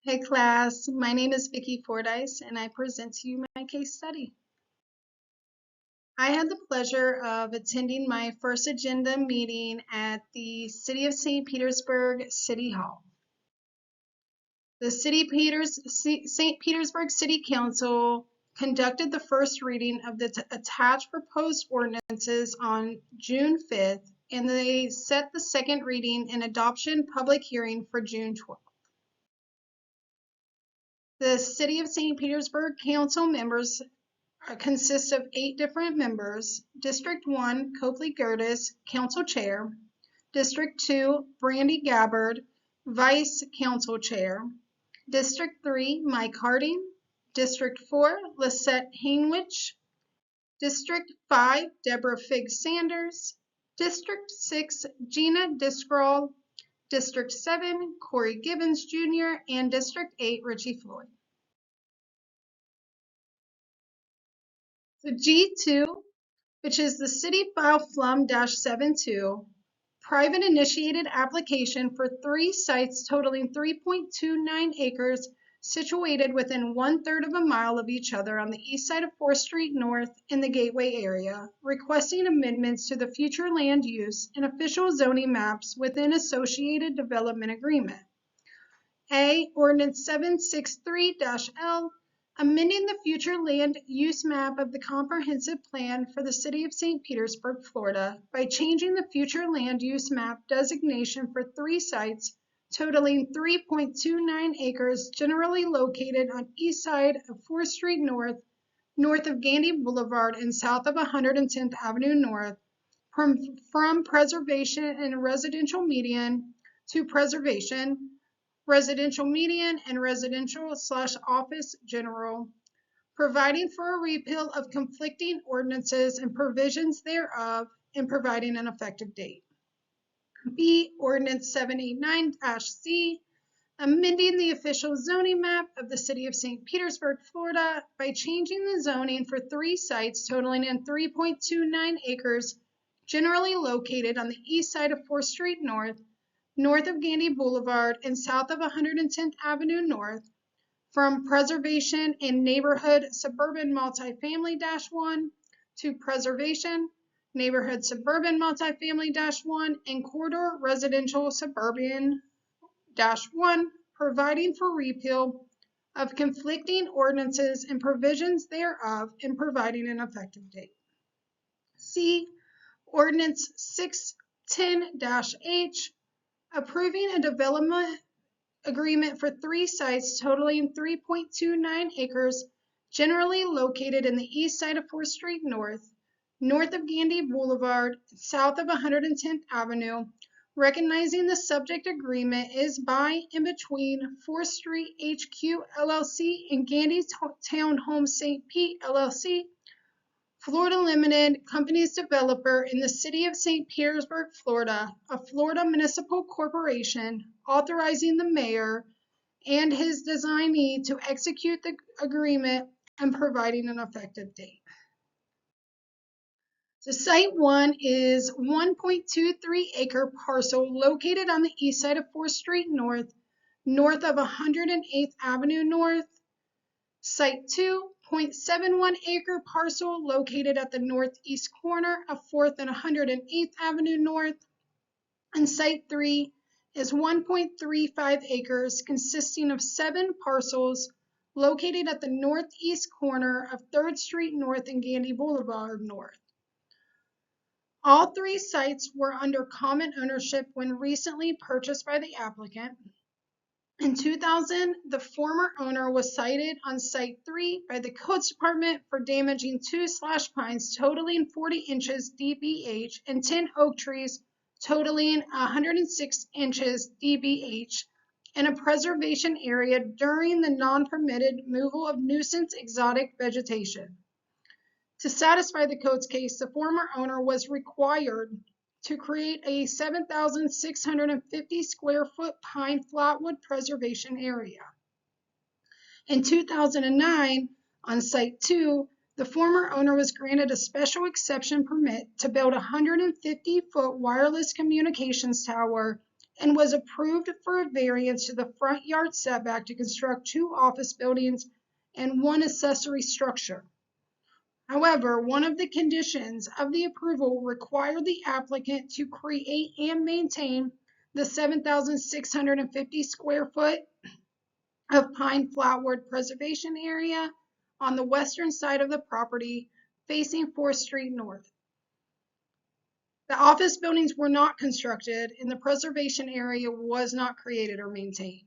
Hey class, my name is Vicki Fordyce and I present to you my case study. I had the pleasure of attending my first agenda meeting at the City of St. Petersburg City Hall. The St. Petersburg City Council conducted the first reading of the attached proposed ordinances on June 5th, and they set the second reading and adoption public hearing for June 12th. The City of St. Petersburg Council members consists of 8 different members. District 1, Copley Gertis, Council Chair. District 2, Brandy Gabbard, Vice Council Chair. District 3, Mike Harding. District 4, Lisette Hainwich. District 5, Deborah Figg Sanders. District 6, Gina Discrawl. District 7, Corey Gibbons Jr. and District 8, Richie Floyd. So G2, which is the City File FLUM-72, private initiated application for 3 sites totaling 3.29 acres situated within 1/3 of a mile of each other on the east side of 4th Street North in the Gateway area, requesting amendments to the future land use and official zoning maps within associated development agreement. A, Ordinance 763-L, amending the future land use map of the comprehensive plan for the City of St. Petersburg, Florida, by changing the future land use map designation for 3 sites totaling 3.29 acres generally located on east side of 4th Street North, north of Gandy Boulevard and south of 110th Avenue North, from preservation and residential median to preservation, residential median, and residential/office general, providing for a repeal of conflicting ordinances and provisions thereof, and providing an effective date. B, Ordinance 789-C, amending the official zoning map of the City of St. Petersburg, Florida, by changing the zoning for 3 sites totaling in 3.29 acres, generally located on the east side of 4th Street North, north of Gandy Boulevard and south of 110th Avenue North, from preservation and neighborhood suburban multifamily-1 to preservation, neighborhood suburban multifamily-1, and corridor residential suburban-1, providing for repeal of conflicting ordinances and provisions thereof, and providing an effective date. C, Ordinance 610-H, approving a development agreement for 3 sites totaling 3.29 acres, generally located in the east side of 4th Street North, north of Gandy Boulevard, south of 110th Avenue, recognizing the subject agreement is by and between 4th Street HQ LLC and Gandy Townhome St. Pete LLC, Florida Limited Companies developer in the City of St. Petersburg, Florida, a Florida municipal corporation, authorizing the mayor and his designee to execute the agreement and providing an effective date. So Site 1 is 1.23 acre parcel located on the east side of 4th Street North, north of 108th Avenue North. Site 2, 0.71 acre parcel located at the northeast corner of 4th and 108th Avenue North. And Site 3 is 1.35 acres consisting of 7 parcels located at the northeast corner of 3rd Street North and Gandy Boulevard North. All 3 sites were under common ownership when recently purchased by the applicant. In 2000, the former owner was cited on Site 3 by the Codes Department for damaging 2 slash pines totaling 40 inches dBH and 10 oak trees totaling 106 inches dBH in a preservation area during the non-permitted removal of nuisance exotic vegetation. To satisfy the Codes case, the former owner was required to create a 7,650 square foot pine flatwood preservation area. In 2009, on Site 2, the former owner was granted a special exception permit to build a 150-foot wireless communications tower and was approved for a variance to the front yard setback to construct 2 office buildings and 1 accessory structure. However, one of the conditions of the approval required the applicant to create and maintain the 7,650 square foot of pine flatwood preservation area on the western side of the property facing 4th Street North. The office buildings were not constructed and the preservation area was not created or maintained.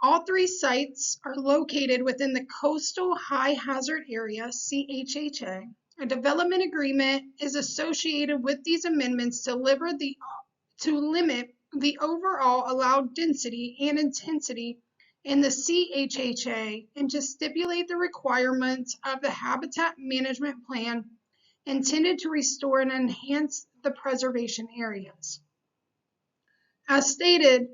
All 3 sites are located within the Coastal High Hazard Area, CHHA. A development agreement is associated with these amendments to limit the overall allowed density and intensity in the CHHA and to stipulate the requirements of the Habitat Management Plan intended to restore and enhance the preservation areas. As stated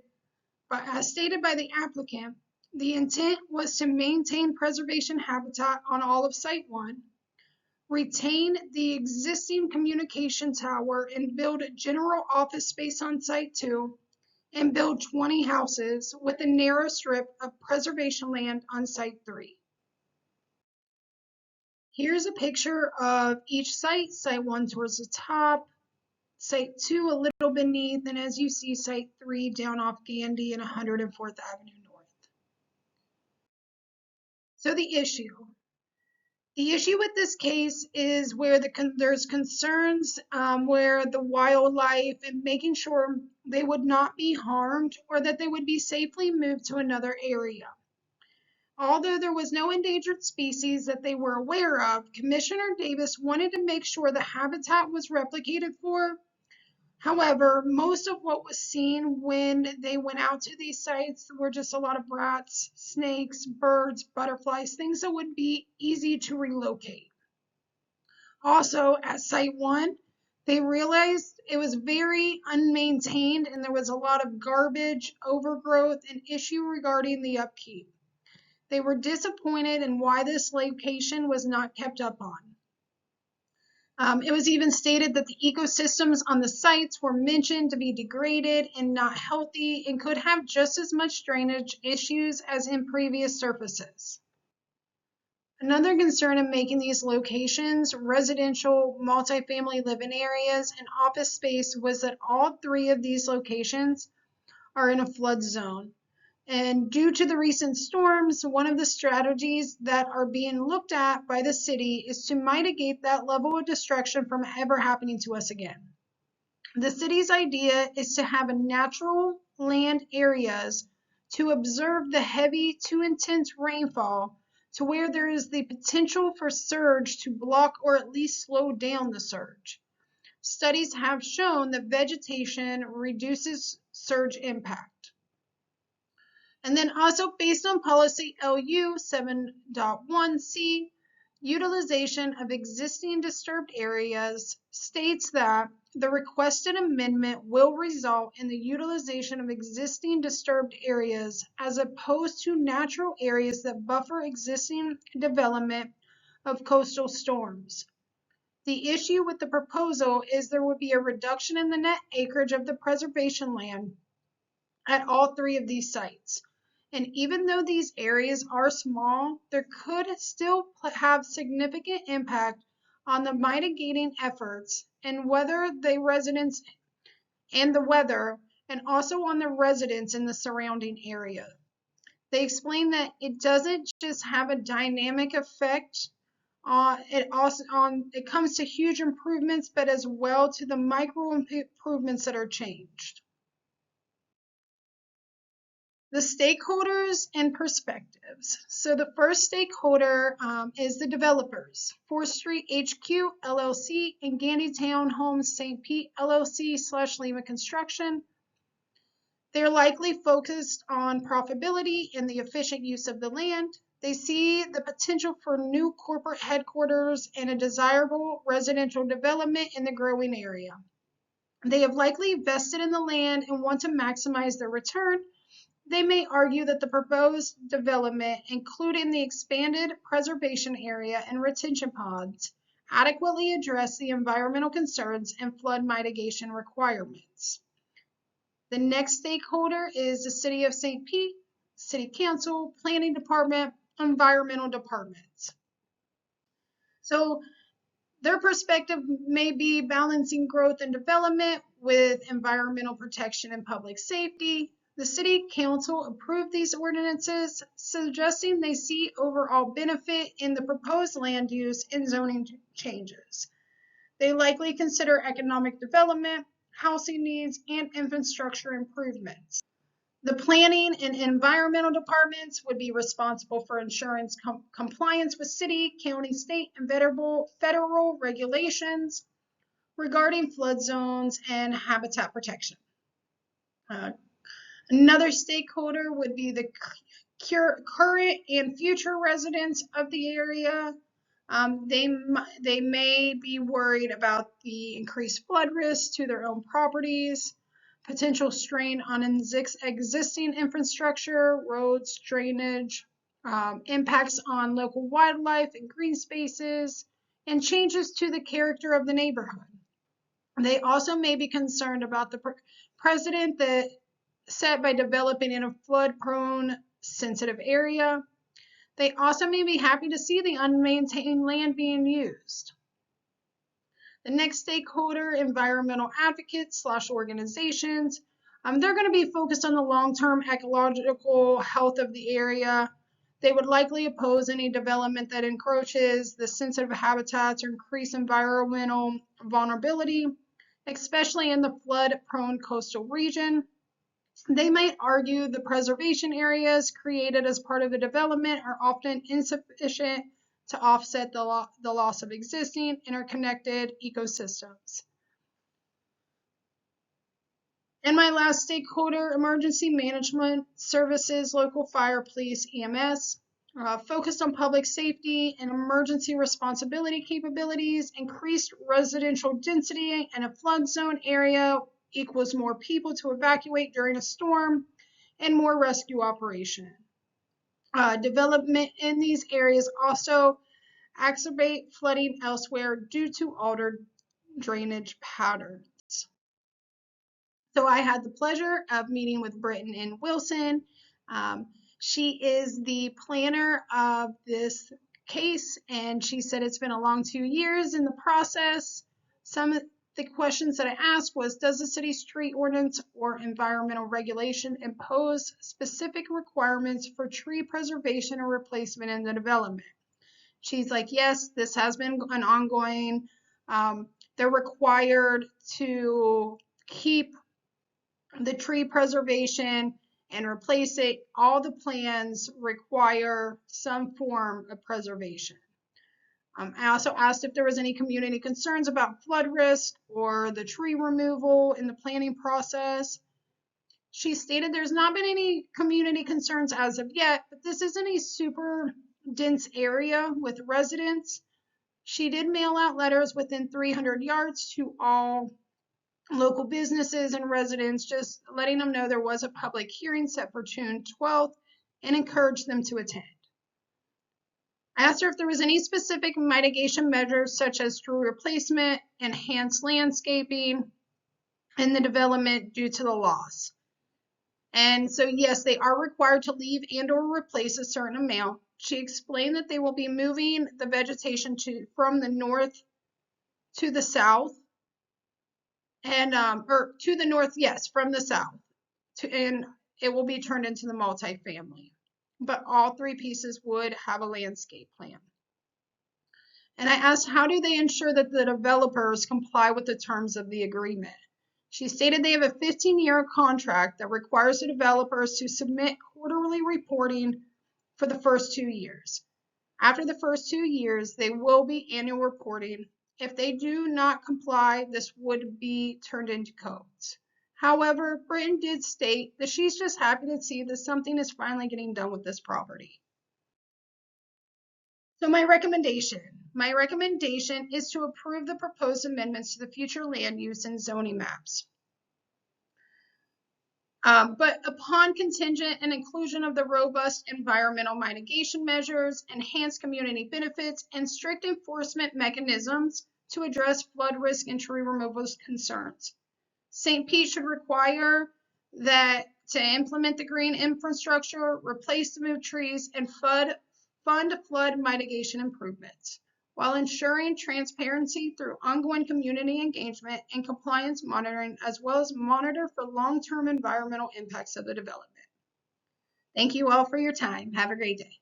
by the applicant, the intent was to maintain preservation habitat on all of Site 1, retain the existing communication tower and build general office space on Site 2, and build 20 houses with a narrow strip of preservation land on Site 3. Here's a picture of each site, Site 1 towards the top, Site 2 a little beneath, and as you see, Site 3 down off Gandy and 104th Avenue North. So the issue with this case is where there's concerns where the wildlife and making sure they would not be harmed or that they would be safely moved to another area. Although there was no endangered species that they were aware of, Commissioner Davis wanted to make sure the habitat was replicated for. However, most of what was seen when they went out to these sites were just a lot of rats, snakes, birds, butterflies, things that would be easy to relocate. Also, at Site 1, they realized it was very unmaintained and there was a lot of garbage, overgrowth, and issue regarding the upkeep. They were disappointed in why this location was not kept up on. It was even stated that the ecosystems on the sites were mentioned to be degraded and not healthy and could have just as much drainage issues as in previous surfaces. Another concern in making these locations residential, multifamily living areas, and office space was that all 3 of these locations are in a flood zone. And due to the recent storms, one of the strategies that are being looked at by the city is to mitigate that level of destruction from ever happening to us again. The city's idea is to have a natural land areas to observe the heavy to intense rainfall to where there is the potential for surge to block or at least slow down the surge. Studies have shown that vegetation reduces surge impact. And then also based on policy LU 7.1C, utilization of existing disturbed areas states that the requested amendment will result in the utilization of existing disturbed areas as opposed to natural areas that buffer existing development of coastal storms. The issue with the proposal is there would be a reduction in the net acreage of the preservation land at all 3 of these sites. And even though these areas are small, there could still have significant impact on the mitigating efforts and whether the residents and the weather, and also on the residents in the surrounding area. They explain that it doesn't just have a dynamic effect it comes to huge improvements, but as well to the micro improvements that are changed. The stakeholders and perspectives. So the first stakeholder is the developers, 4th Street HQ LLC and Gandy Town Homes St. Pete LLC / Lima Construction. They're likely focused on profitability and the efficient use of the land. They see the potential for new corporate headquarters and a desirable residential development in the growing area. They have likely vested in the land and want to maximize their return. They may argue that the proposed development, including the expanded preservation area and retention ponds, adequately address the environmental concerns and flood mitigation requirements. The next stakeholder is the City of St. Pete, City Council, Planning Department, Environmental Departments. So their perspective may be balancing growth and development with environmental protection and public safety. The City Council approved these ordinances, suggesting they see overall benefit in the proposed land use and zoning changes. They likely consider economic development, housing needs, and infrastructure improvements. The planning and environmental departments would be responsible for ensuring compliance with city, county, state, and federal regulations regarding flood zones and habitat protection. Another stakeholder would be the current and future residents of the area. They may be worried about the increased flood risk to their own properties, potential strain on existing infrastructure, roads, drainage, impacts on local wildlife and green spaces, and changes to the character of the neighborhood. They also may be concerned about the precedent that set by developing in a flood-prone, sensitive area. They also may be happy to see the unmaintained land being used. The next stakeholder, environmental advocates / organizations, they're going to be focused on the long-term ecological health of the area. They would likely oppose any development that encroaches the sensitive habitats or increase environmental vulnerability, especially in the flood-prone coastal region. They might argue the preservation areas created as part of the development are often insufficient to offset the loss of existing interconnected ecosystems. And my last stakeholder, emergency management services, local fire, police, EMS, focused on public safety and emergency responsibility capabilities. Increased residential density in a flood zone area equals more people to evacuate during a storm and more rescue operation. Development in these areas also exacerbate flooding elsewhere due to altered drainage patterns. So I had the pleasure of meeting with Britton and Wilson. She is the planner of this case, and she said it's been a long 2 years in the process. Some of the questions that I asked was, does the city's tree ordinance or environmental regulation impose specific requirements for tree preservation or replacement in the development? She's like, yes, this has been an ongoing. They're required to keep the tree preservation and replace it. All the plans require some form of preservation. I also asked if there was any community concerns about flood risk or the tree removal in the planning process. She stated there's not been any community concerns as of yet, but this isn't a super dense area with residents. She did mail out letters within 300 yards to all local businesses and residents, just letting them know there was a public hearing set for June 12th and encouraged them to attend. I asked her if there was any specific mitigation measures such as tree replacement, enhanced landscaping, in the development due to the loss. And so yes, they are required to leave and or replace a certain amount. She explained that they will be moving the vegetation from the north to the south, and or to the north, yes, from the south, and it will be turned into the multifamily. But all three pieces would have a landscape plan. And I asked, how do they ensure that the developers comply with the terms of the agreement? She stated they have a 15-year contract that requires the developers to submit quarterly reporting for the first 2 years. After the first 2 years, they will be annual reporting. If they do not comply, this would be turned into codes. However, Britton did state that she's just happy to see that something is finally getting done with this property. So my recommendation is to approve the proposed amendments to the future land use and zoning maps. But upon contingent and inclusion of the robust environmental mitigation measures, enhanced community benefits, and strict enforcement mechanisms to address flood risk and tree removal concerns. St. Pete should require that to implement the green infrastructure, replace the moved trees, and fund flood mitigation improvements, while ensuring transparency through ongoing community engagement and compliance monitoring, as well as monitor for long-term environmental impacts of the development. Thank you all for your time. Have a great day.